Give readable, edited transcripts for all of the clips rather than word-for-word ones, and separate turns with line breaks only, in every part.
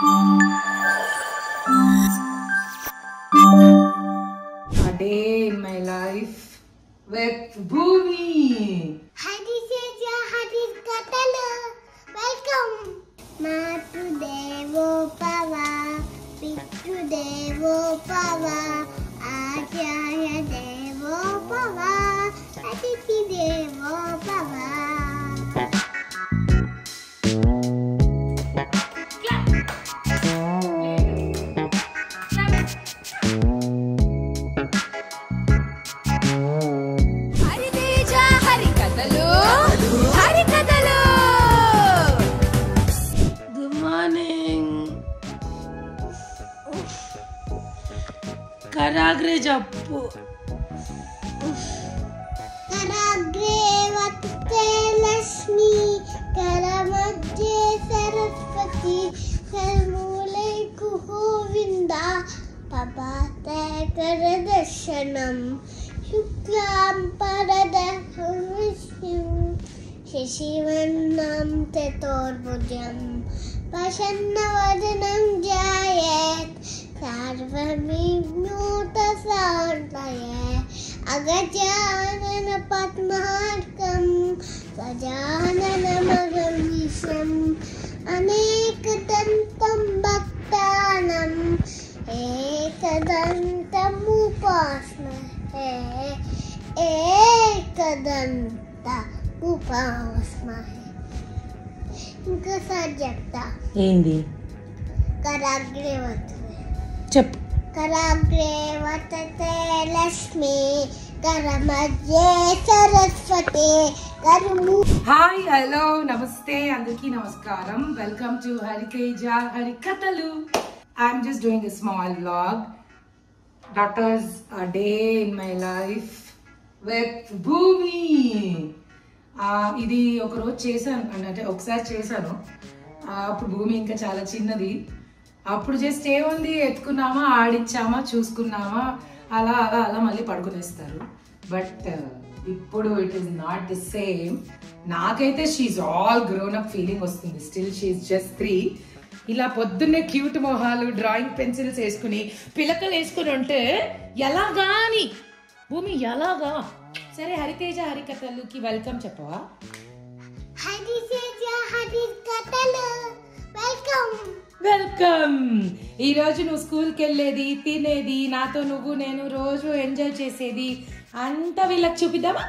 A day in my life with Bhumi.
Hari Seja, Hari Katala. Welcome. Matu Devo Pava, Pitu Devo Pava, Acharya Devo Pava, Aditi Devo Pava.
कराग्रे जप्पु
कराग्रे वत्ते लक्ष्मी करमध्ये सरस्वती करमूले गोविंदा पपाते करदर्शनम शुक्लां परदहं शशिवर्णं चतुर्भुजं प्रसन्नवदनं ध्यायेत् सर्वविघ्नोपशान्तये अगजानन पद्मार्कं गजाननमहर्निशम् अनेकदन्तं भक्तानाम् एकदन्तमुपास्महे एकदन्तमुपास्महे ఇంకా sir చెప్తా
ఏంది
కరాగ్రే వత్తే
చెప్పు
कराग्रे वर्तते लक्ष्मी करमध्ये सरस्वती करमू
హాయ్ హలో నమస్తే అందరికీ నమస్కారం వెల్కమ్ టు హరితేజ హరికథలు I'm just doing a small vlog daughters a day in my life with భూమి. ఇది ఒక రోజు చేశాను అంటే ఒకసారి చేశాను, అప్పుడు భూమి ఇంకా చాలా చిన్నది. అప్పుడు జస్ట్ ఏముంది, ఎత్తుకున్నామా, ఆడించామా, చూసుకున్నామా, అలా అలా అలా మళ్ళీ పడుకునేస్తారు. బట్ ఇప్పుడు it is not the same. నాకైతే she all grown up feeling వస్తుంది. Still she just 3. ఇలా పొద్దున్నే క్యూట్ మొహాలు, డ్రాయింగ్ పెన్సిల్స్ వేసుకుని పిలకలు వేసుకుని ఉంటే ఎలాగా అని భూమి ఎలాగా. సరే, హరితేజ హరికథలుకి వెల్కమ్ చెప్పవా?
హరితేజ హరికథలు వెల్కమ్.
వెల్కమ్. ఈ రోజు నువ్వు స్కూల్కి వెళ్ళేది, తినేది, నాతో నువ్వు నేను రోజు ఎంజాయ్ చేసేది అంతా వీళ్ళకి చూపిద్దామా?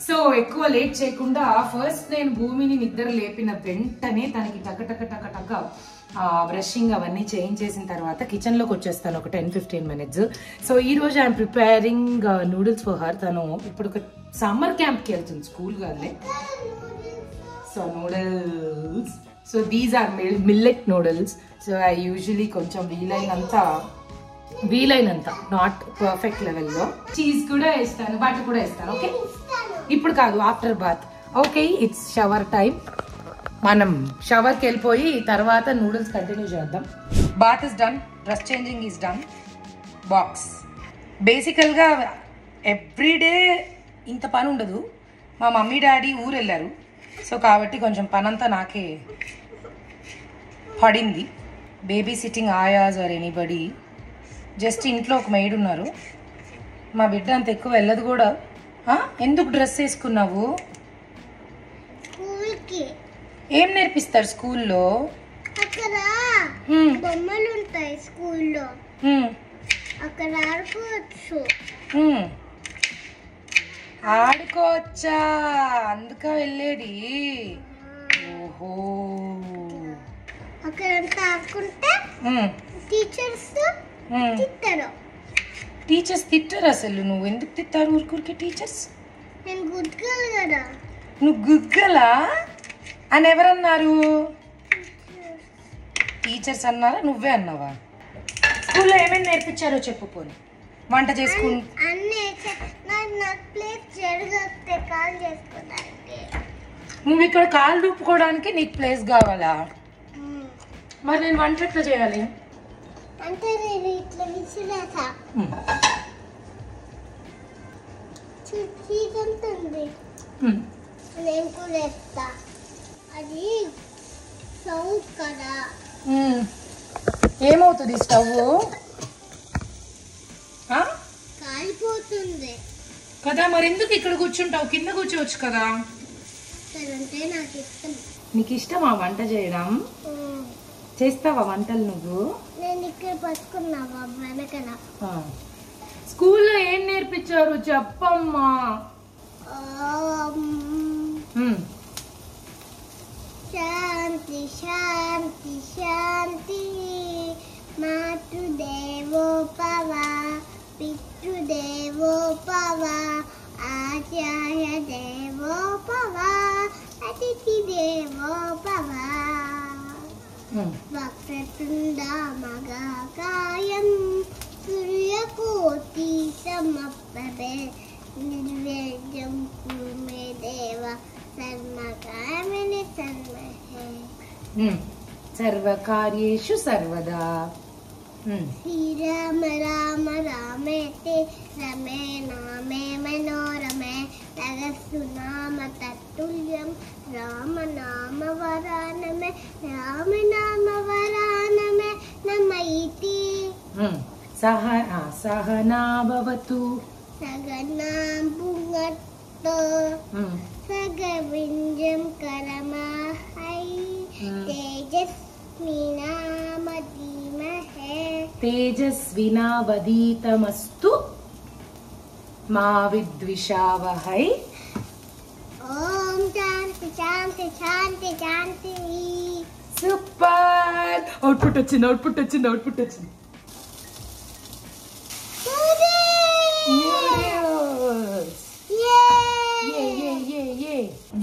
సో ఎక్కువ లేట్ చేయకుండా ఫస్ట్ నేను భూమిని నిద్ర లేపిన వెంటనే తనకి టక టక టక టక బ్రషింగ్ అవన్నీ చేయించేసిన తర్వాత కిచెన్లోకి వచ్చేస్తాను ఒక 10-15 minutes. సో ఈ రోజు I'm preparing noodles for her. తను ఇప్పుడు ఒక సమ్మర్ క్యాంప్కి వెళ్తుంది, స్కూల్ కాదులే. So noodles, so these are millet noodles. So I usually కొంచెం వీలైనంత నాట్ పర్ఫెక్ట్ లెవెల్లో చీజ్ కూడా వేస్తాను, బటర్ కూడా వేస్తాను. ఓకే, ఇప్పుడు కాదు, after bath. Okay, it's shower time. మనం షవర్కి వెళ్ళిపోయి తర్వాత నూడిల్స్ కంటిన్యూ చేద్దాం. Bath is done, dress changing is done, box. బేసికల్గా ఎవ్రీడే ఇంత పని ఉండదు. మా మమ్మీ డాడీ ఊరు వెళ్ళారు, సో కాబట్టి కొంచెం పనంతా నాకే పడింది. బేబీ సిట్టింగ్ ఆయాస్ ఆర్ ఎనీబడి, జస్ట్ ఇంట్లో ఒక మెయిడ్ ఉన్నారు. మా బిడ్డ అంత ఎక్కువ వెళ్ళదు కూడా. ఎందుకు డ్రెస్ వేసుకున్నావు? ఏం నేర్పిస్తారు స్కూల్లో?
అక్కడ బొమ్మలు ఉంటాయి స్కూల్లో, అక్కడ ఆడుకోవచ్చు.
ఆడుకోవచ్చా? అందుక వెళ్ళేది. ఓహో,
అక్కడంతా ఆడుకుంటే టీచర్స్ తిట్టారు.
టీచర్స్ తిట్టారు అసలు? నువ్వు ఎందుకు తిట్టారు ఊరికూరికి టీచర్స్?
నేను గుడ్గలు కదా.
నువ్వు గుగ్గలా అని ఎవరన్నారు? టీచర్స్ అన్నారా, నువ్వే అన్నావా? స్కూల్లో ఏమేమి నేర్పించారో చెప్పు. పోనీ వంట చేసుకుని
అన్నీ నాకు ప్లేస్ జరగతే కాల్ చేసుకోవడానికి.
నువ్వు ఇక్కడ కాలు దూపుకోవడానికి నీకు ప్లేస్ కావాలా? మరి నేను వంట ఎట్లా చేయాలి?
అంటే నేను ఇట్లా విసిరేసా చీకంటుంది, నేను కూడా వేస్తా. అది సౌండ్ కదా,
ఏమవుతుంది స్టవ్
కాలిపోతుంది
కదా, మరి ఎందుకు ఇక్కడ కూర్చుంటావు? కింద కూర్చోవచ్చు కదా.
అంటే నాకు ఇష్టం.
నీకు ఇష్టమా వంట చేయడం? చేస్తావా వంటలు నువ్వు?
నేను ఇక్కడ పట్టుకున్నావా వెనకన?
స్కూల్లో ఏం నేర్పించారు చెప్పమ్మా.
శాంతి శాంతి శాంతి మాతృదేవో భవ పితృదేవో భవ ఆచార్య దేవో భవ అతిథి దేవో భవ వక్రతుండ మహాకాయం సూర్యకోటి సమప్రభే నిర్వేద్యం కుర్మే దేవ సర్వకార్యేషు సర్వదా.
సర్వకార్యేషు సర్వదా.
శ్రీరామ రామ రామేతి రమే నామే మనోరమే నగసునామ తత్తుల్యం రామ నామ వరానమే రామ నామ వరానమే నమైతి.
సహనా భవతు
సగనాం భుంగట్టో సగవింజం కరమహై
తేజస్వినావధీతమస్తు మా విద్విషావహై.
ఓం శాంతి శాంతి శాంతి శాంతి.
సూపర్. అవుట్పుట్ వచ్చింది.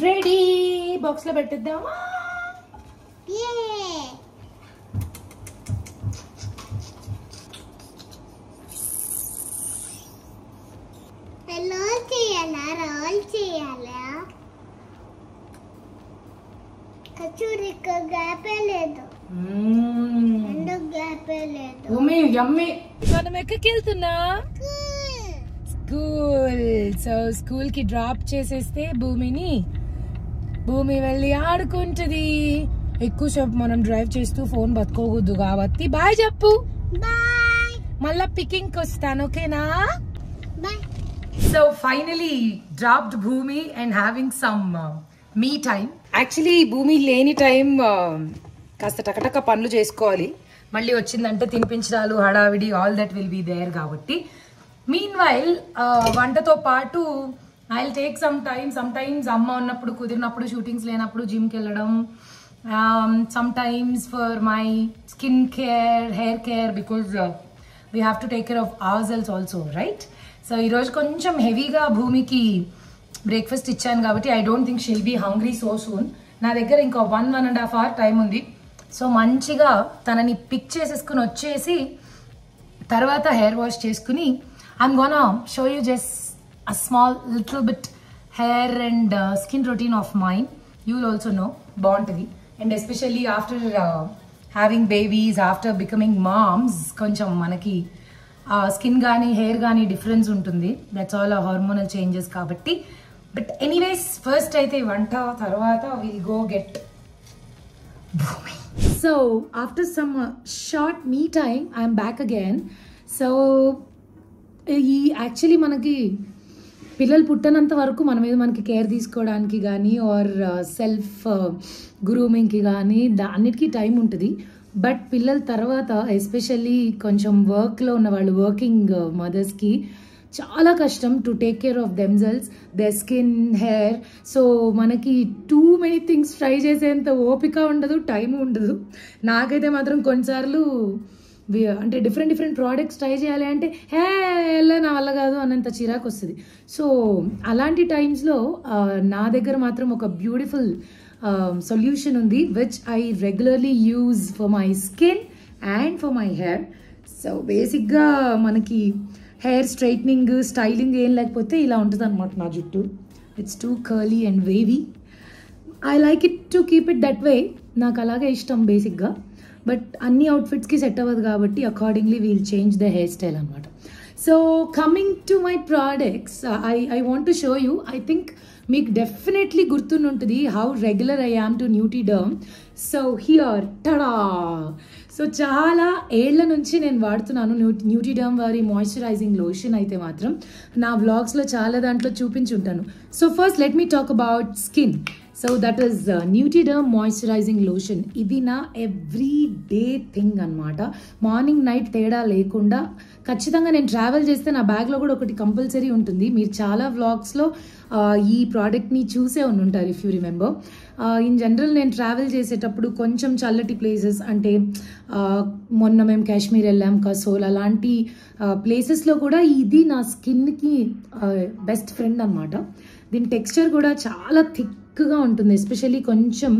రెడీ. బాక్స్ లో పెట్టేద్దామా?
రోల్ చేయాలా? కచూరికి గ్యాపే లేదు. ఎందుకు గ్యాపే లేదు?
మనం ఎక్కడికి వెళ్తున్నా? స్కూల్. సో స్కూల్ కి డ్రాప్ చేసేస్తే భూమి వెళ్ళి ఆడుకుంటది. ఎక్కువసేపు మనం డ్రైవ్ చేస్తూ ఫోన్ పట్టుకోకూడదు కాబట్టి బాయ్ చెప్పు.
బాయ్.
మళ్ళా పికింగ్ వస్తాను, ఓకేనా?
Bye.
So finally dropped Bhumi and having some me time. Actually Bhumi లేని టైం కాస్త టకటక పనులు చేసుకోవాలి. మళ్ళీ వచ్చిందంటే తినిపించడాలు హడావిడి all that will be there కాబట్టి మీన్ వైల్ వంటతో పాటు I will take sometimes అమ్మ ఉన్నప్పుడు కుదిరినప్పుడు షూటింగ్స్ లేనప్పుడు జిమ్కి వెళ్ళడం, sometimes for my skin care hair care because we have to take care of ourselves also, right? So ఈరోజు కొంచెం హెవీగా భూమికి బ్రేక్ఫాస్ట్ ఇచ్చాను కాబట్టి I don't think she'll be hungry so soon. నా దగ్గర ఇంకా 1.5 hour టైం ఉంది. సో మంచిగా తనని పిక్ చేసేసుకుని వచ్చేసి తర్వాత హెయిర్ వాష్ చేసుకుని I'm gonna show you just a small little bit hair and skin routine of mine. You will also know, బాగుంటుంది. And especially after having babies, after becoming moms కొంచెం మనకి skin కానీ hair కానీ difference ఉంటుంది. That's all hormonal changes కాబట్టి. But anyways first అయితే వంట, తర్వాత will go get Bhoomi. So after some short me time I'm back again. So ఈ యాక్చువల్లీ మనకి పిల్లలు పుట్టనంత వరకు మన మీద మనకి కేర్ తీసుకోవడానికి కానీ ఆర్ సెల్ఫ్ గ్రూమింగ్కి కానీ అన్నిటికీ టైం ఉంటుంది. బట్ పిల్లల తర్వాత ఎస్పెషల్లీ కొంచెం వర్క్లో ఉన్న వాళ్ళు, వర్కింగ్ మదర్స్కి చాలా కష్టం to take care of themselves, their skin, hair. So మనకి టూ మెనీ థింగ్స్ ట్రై చేసేంత ఓపిక ఉండదు, టైం ఉండదు. నాకైతే మాత్రం కొన్నిసార్లు అంటే డిఫరెంట్ ప్రోడక్ట్స్ ట్రై చేయాలి అంటే నా వల్ల కాదు అన్నంత చిరాకు వస్తుంది. సో అలాంటి టైమ్స్లో నా దగ్గర మాత్రం ఒక బ్యూటిఫుల్ solution ఉంది which I regularly use for my skin and for my hair. So బేసిక్గా మనకి హెయిర్ స్ట్రైట్నింగ్, స్టైలింగ్ ఏం లేకపోతే ఇలా ఉంటుంది అనమాట నా జుట్టు. It's two curly and wavy. I like it to keep it that way. నాకు అలాగే ఇష్టం బేసిక్గా. బట్ అన్ని అవుట్ఫిట్స్కి సెట్ అవ్వదు కాబట్టి accordingly we'll change the hair style అనమాట. So coming to my products, I want to show you. I think మీకు definitely గుర్తుంటుంది how regular I am to Nutriderm. So here tada. So చాలా ఏళ్ల నుంచి నేను వాడుతున్నాను న్యూట్రిడర్మ్ వారి మాయిశ్చరైజింగ్ లోషన్ అయితే మాత్రం నా వ్లాగ్స్లో చాలా దాంట్లో చూపించుంటాను. So first let me talk about skin. So that is Nutriderm moisturising lotion. ఇది నా ఎవ్రీ డే థింగ్ అనమాట. మార్నింగ్ నైట్ తేడా లేకుండా ఖచ్చితంగా నేను ట్రావెల్ చేస్తే నా బ్యాగ్లో కూడా ఒకటి కంపల్సరీ ఉంటుంది. మీరు చాలా వ్లాగ్స్లో ఈ ప్రోడక్ట్ని చూసే ఉంటారు if you remember. In general నేను ట్రావెల్ చేసేటప్పుడు కొంచెం చల్లటి ప్లేసెస్ అంటే మొన్న మేము కాశ్మీర్ వెళ్ళాం, కసోల్ అలాంటి ప్లేసెస్లో కూడా ఇది నా స్కిన్కి బెస్ట్ ఫ్రెండ్ అనమాట. దీని టెక్స్చర్ కూడా చాలా థిక్గా ఉంటుంది. ఎస్పెషల్లీ కొంచెం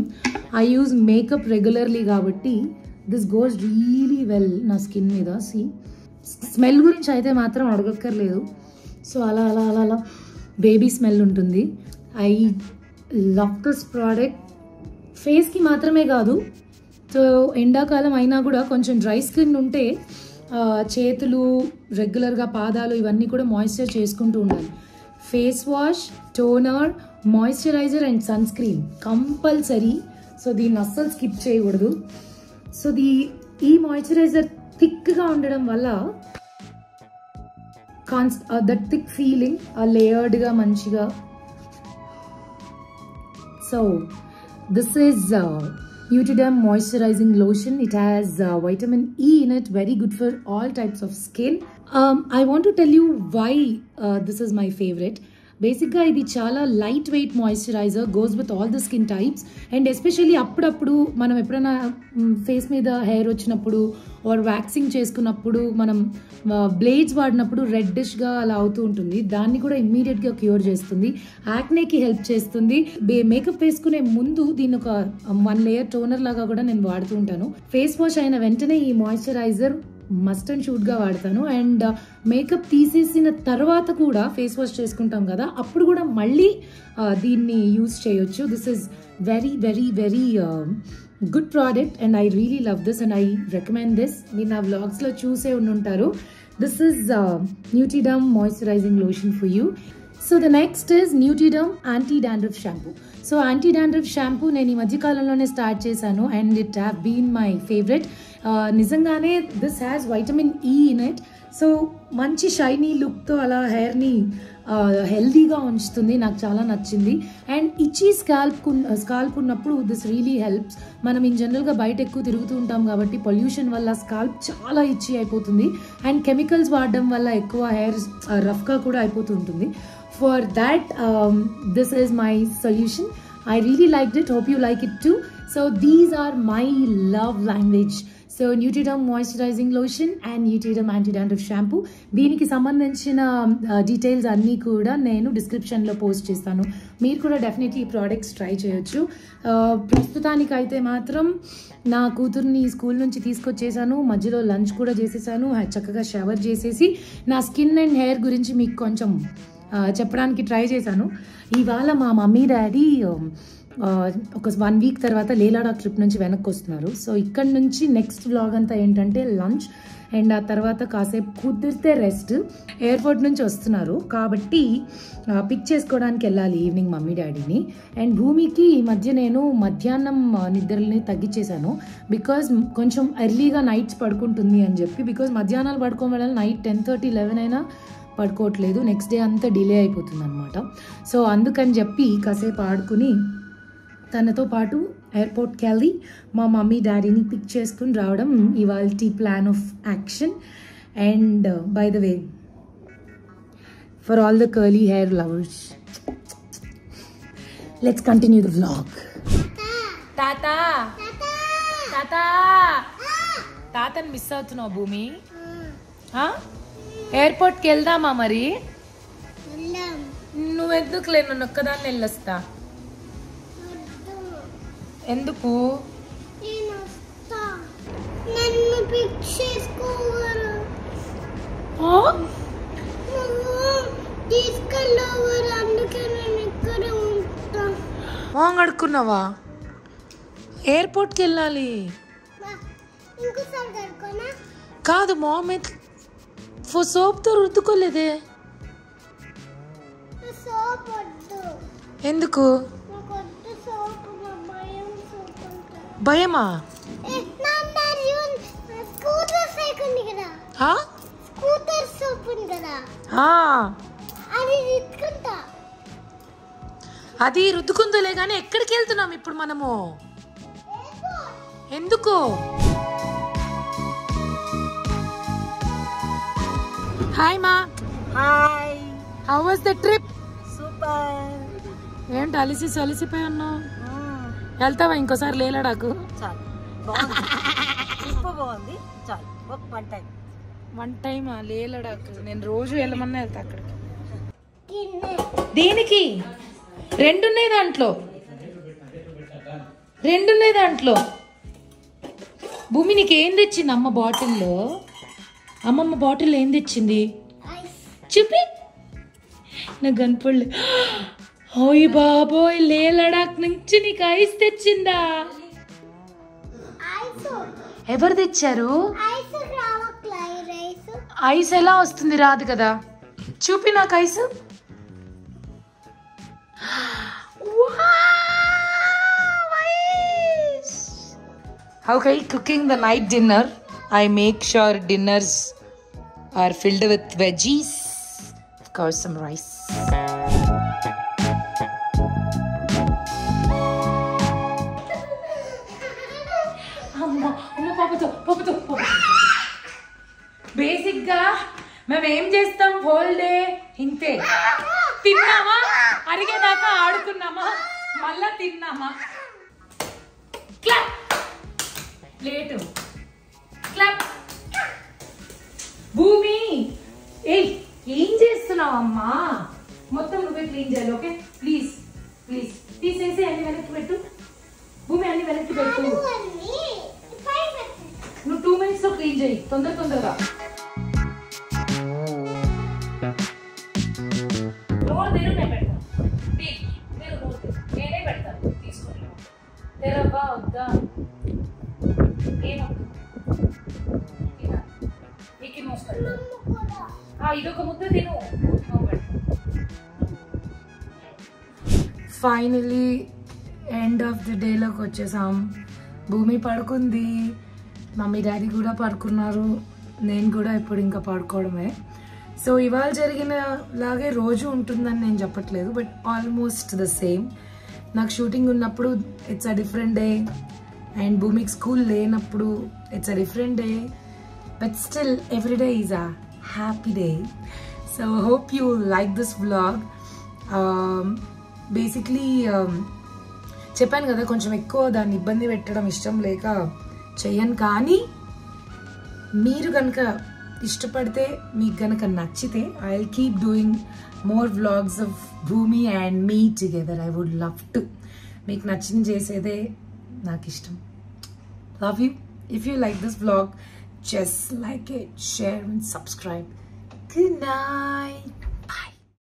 ఐ యూజ్ మేకప్ రెగ్యులర్లీ కాబట్టి దిస్ గోస్ రియలీ వెల్ నా స్కిన్ మీద. స్మెల్ గురించి అయితే మాత్రం అడగక్కర్లేదు. సో అలా అలా అలా అలా బేబీ స్మెల్ ఉంటుంది. I love this product. ఫేస్కి మాత్రమే కాదు, సో ఎండాకాలం అయినా కూడా కొంచెం డ్రై స్కిన్ ఉంటే చేతులు రెగ్యులర్గా పాదాలు ఇవన్నీ కూడా మాయిశ్చర్ చేసుకుంటూ ఉండాలి. Face wash, toner, moisturizer and sunscreen compulsory. So దీన్ని అస్సలు స్కిప్ చేయకూడదు. సో ఈ మాయిశ్చరైజర్ థిక్గా ఉండడం వల్ల దట్ థిక్ ఫీలింగ్ లేయర్డ్గా మంచిగా. So this is Nutriderm moisturizing lotion. It has vitamin E in it, very good for all types of skin. I want to tell you why this is my favorite. బేసిక్గా ఇది చాలా light weight moisturiser, goes with all the skin types. And especially అప్పుడప్పుడు మనం ఎప్పుడైనా face మీద hair వచ్చినప్పుడు are waxing చేసుకున్నప్పుడు మనం బ్లేడ్స్ వాడినప్పుడు రెడ్డిష్గా అలా అవుతూ ఉంటుంది. దాన్ని కూడా ఇమ్మీడియట్గా క్యూర్ చేస్తుంది. యాక్నేకి హెల్ప్ చేస్తుంది. మేకప్ వేసుకునే ముందు దీన్ని ఒక 1 లేయర్ టోనర్ లాగా కూడా నేను వాడుతూ ఉంటాను. ఫేస్ వాష్ అయిన వెంటనే ఈ మాయిశ్చరైజర్ మస్ట్ అండ్ షూట్గా వాడతాను. అండ్ మేకప్ తీసేసిన తర్వాత కూడా ఫేస్ వాష్ చేసుకుంటాం కదా, అప్పుడు కూడా మళ్ళీ దీన్ని యూజ్ చేయొచ్చు. This is very very very good product and I really love this and I recommend this. మీరు నా వ్లాగ్స్లో చూసే ఉంటారు. This is Nutriderm moisturising lotion for you. So the next is Nutriderm anti dandruff shampoo. So anti dandruff shampoo నేను ఈ మధ్యకాలంలోనే start చేశాను and it have been my favourite. నిజంగానే this has vitamin E in it. So మంచి shiny లుక్తో అలా హెయిర్ని హెల్దీగా ఉంచుతుంది. నాకు చాలా నచ్చింది. అండ్ ఇచ్చీ స్కాల్ప్ ఉన్నప్పుడు దిస్ రియలీ హెల్ప్స్. మనం ఇన్ జనరల్గా బయట ఎక్కువ తిరుగుతూ ఉంటాం కాబట్టి పొల్యూషన్ వల్ల స్కాల్ప్ చాలా ఇచ్చీ అయిపోతుంది. అండ్ కెమికల్స్ వాడడం వల్ల ఎక్కువ హెయిర్ రఫ్గా కూడా అయిపోతూ ఉంటుంది. For that, this is my solution. I really liked it. Hope you like it too. So these are my love language. So Nutriderm moisturizing lotion and Nutriderm anti-dandruff shampoo. దీనికి సంబంధించిన details అన్నీ కూడా నేను డిస్క్రిప్షన్లో పోస్ట్ చేస్తాను. మీరు కూడా definitely ఈ ప్రోడక్ట్స్ ట్రై చేయొచ్చు. ప్రస్తుతానికైతే మాత్రం నా కూతుర్ని స్కూల్ నుంచి తీసుకొచ్చేసాను. మధ్యలో లంచ్ కూడా చేసేసాను. చక్కగా షవర్ చేసేసి నా స్కిన్ అండ్ హెయిర్ గురించి మీకు కొంచెం చెప్పడానికి ట్రై చేశాను. ఇవాళ మా మమ్మీ డాడీ ఒక 1 వీక్ తర్వాత లేలాడా ట్రిప్ నుంచి వెనక్కి వస్తున్నారు. సో ఇక్కడ నుంచి నెక్స్ట్ వ్లాగ్ అంతా ఏంటంటే లంచ్ అండ్ ఆ తర్వాత కాసేపు కుదిరితే రెస్ట్. ఎయిర్పోర్ట్ నుంచి వస్తున్నారు కాబట్టి పిక్ చేసుకోవడానికి వెళ్ళాలి ఈవినింగ్ మమ్మీ డాడీని. అండ్ భూమికి ఈ మధ్య నేను మధ్యాహ్నం నిద్రని తగ్గించేశాను బికాజ్ కొంచెం ఎర్లీగా నైట్స్ పడుకుంటుంది అని చెప్పి. బికాజ్ మధ్యాహ్నాలు పడుకోవడం వల్ల నైట్ 10:30, 11 అయినా పడుకోవట్లేదు. నెక్స్ట్ డే అంతా డిలే అయిపోతుంది అనమాట. సో అందుకని చెప్పి కాసేపు ఆడుకుని తనతో పాటు ఎయిర్పోర్ట్కి వెళ్ళి మా మమ్మీ డాడీని పిక్ చేసుకుని రావడం ఇవాల్టి plan of action. And by the way, for all the curly hair lovers, let's continue the vlog. తాతా తాతా తాతని మిస్ అవుతున్నావు భూమి. ఎయిర్పోర్ట్కి వెళ్దామా మరి? నువ్వెందుకులే, నన్ను ఒక్కదాన్ని వెళ్ళొస్తా. ఎందుకు? అడుక్కున్నావా? ఎయిర్పోర్ట్కి వెళ్ళాలి కాదు మామ్. సోప్తో రుద్దుకోలేదే. ఎందుకు భయమా?
స్కూటర్ సోప్ ఉంది కదా, అది రుద్దుకుంటా.
అది రుద్దుకుందులే కానీ ఎక్కడికి వెళ్తున్నాం ఇప్పుడు మనము? ఎందుకు? హాయ్ మా.
Hi.
How was the trip?
Super.
ఏంటి అలిసిపోయి ఉన్నావు? వెళ్తావా ఇంకోసారి లేలడాకు?
చాలు, బాగుంది. ట్రిప్ బాగుంది. చాలు, ఒక వన్ టైం
లేలడాకు. నేను రోజు వెళ్ళమన్నా వెళ్తా అక్కడికి. దేనికి? రెండున్నాయి దాంట్లో. భూమి నీకు ఏం తెచ్చింది అమ్మ బాటిల్లో? అమ్మమ్మ బాటిల్లో ఏం తెచ్చింది చూపి. నాకు కనపడలే. ఓయ్ బాబోయ్, లే లడాక్ నుంచి నీకు ఐస్ తెచ్చిందా? ఎవరు తెచ్చారు? ఐస్ ఎలా వస్తుంది? రాదు కదా. చూపి నాకు ice. Okay, cooking the night dinner. I make sure dinners are filled with veggies. Of course, some rice. Basic గా మేము ఏం చేస్తాం హోల్ డే ఇంతే. తిన్నామా, అరిగేదాకా ఆడుకున్నామా, మళ్ళా తిన్నామా. Clap plate clap. భూమి ఏం చేస్తున్నావు అమ్మా? మొత్తం నువ్వే క్లీన్ చేయాలి. ఓకే, ప్లీజ్ తీసేసి అన్ని వెనక్కి పెట్టు. భూమి అన్ని వెనక్కి పెట్టు. నువ్వు 2 minutes లో క్లీన్ చేయి, తొందరగా. రోడ్ తెరు, నేను పెడతాను. నేనే పెడతాను. తీసుకోండి. తెరవా వద్దా? ఇదొక ముద్ద తిను. ఫైనలీ ఎండ్ ఆఫ్ ది డేలోకి వచ్చేసాం. భూమి పడుకుంది, మమ్మీ డాడీ కూడా పడుకున్నారు, నేను కూడా ఇప్పుడు ఇంకా పడుకోవడమే. సో ఇవాళ జరిగిన లాగే రోజు ఉంటుందని నేను చెప్పట్లేదు, బట్ ఆల్మోస్ట్ ద సేమ్. నాకు షూటింగ్ ఉన్నప్పుడు it's a different day, and భూమికి స్కూల్ లేనప్పుడు it's a different day, but still every day is a happy day. So hope you like this vlog. Basically చెప్పాను కదా, కొంచెం ఎక్కువ దాన్ని ఇబ్బంది పెట్టడం ఇష్టం లేక చెయ్యను. కానీ మీరు కనుక ఇష్టపడితే, మీకు కనుక నచ్చితే, I will keep doing more vlogs of Bhoomi and me together. I would love to. మీకు నచ్చింది చేసేదే నాకు ఇష్టం. Love you. If you like this vlog, just like it, share and subscribe. Good night.